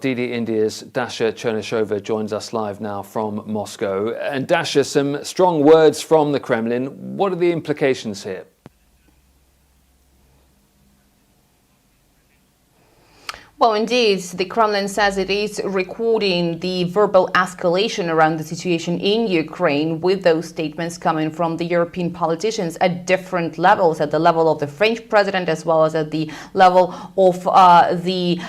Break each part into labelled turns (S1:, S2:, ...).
S1: DD India's Dasha Chernyshova joins us live now from Moscow. And Dasha, some strong words from the Kremlin. What are the implications here?
S2: Well, indeed, the Kremlin says it is recording the verbal escalation around the situation in Ukraine, with those statements coming from the European politicians at different levels, at the level of the French president as well as at the level of the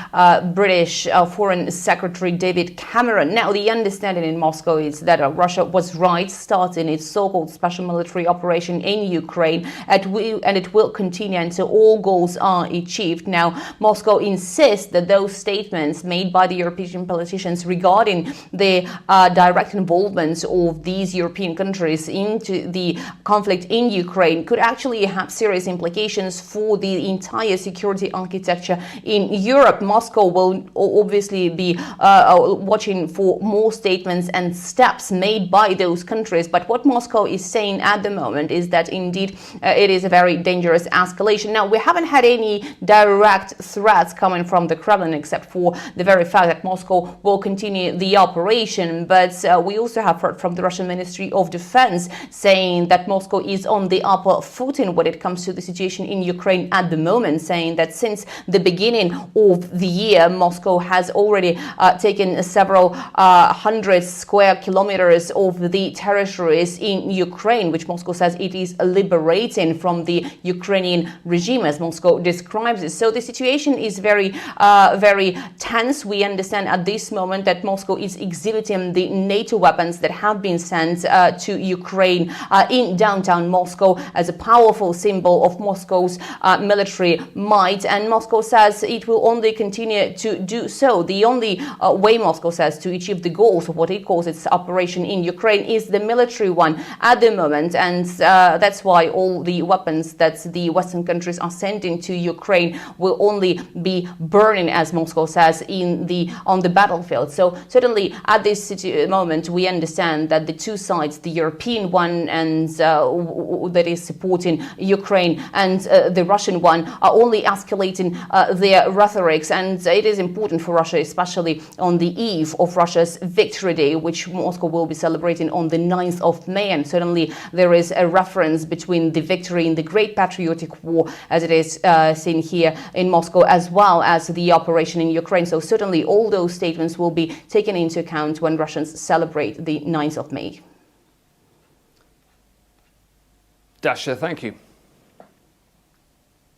S2: British Foreign Secretary David Cameron. Now, the understanding in Moscow is that Russia was right starting its so-called special military operation in Ukraine, and it will continue until all goals are achieved. Now, Moscow insists that those statements made by the European politicians regarding the direct involvement of these European countries into the conflict in Ukraine could actually have serious implications for the entire security architecture in Europe. Moscow will obviously be watching for more statements and steps made by those countries. But what Moscow is saying at the moment is that indeed it is a very dangerous escalation. Now, we haven't had any direct threats coming from the Kremlin, except for the very fact that Moscow will continue the operation. But we also have heard from the Russian Ministry of Defense saying that Moscow is on the upper footing when it comes to the situation in Ukraine at the moment, saying that since the beginning of the year, Moscow has already taken several hundred square kilometers of the territories in Ukraine, which Moscow says it is liberating from the Ukrainian regime, as Moscow describes it. So the situation is very tense. We understand at this moment that Moscow is exhibiting the NATO weapons that have been sent to Ukraine in downtown Moscow as a powerful symbol of Moscow's military might. And Moscow says it will only continue to do so. The only way, Moscow says, to achieve the goals of what it calls its operation in Ukraine is the military one at the moment. And that's why all the weapons that the Western countries are sending to Ukraine will only be burning, as Moscow says, on the battlefield. So certainly at this moment we understand that the two sides, the European one and that is supporting Ukraine, and the Russian one, are only escalating their rhetorics. And it is important for Russia, especially on the eve of Russia's Victory Day, which Moscow will be celebrating on the 9th of May. And certainly there is a reference between the victory in the Great Patriotic War, as it is seen here in Moscow, as well as the operation in Ukraine. So certainly all those statements will be taken into account when Russians celebrate the 9th of May.
S1: Dasha, thank you.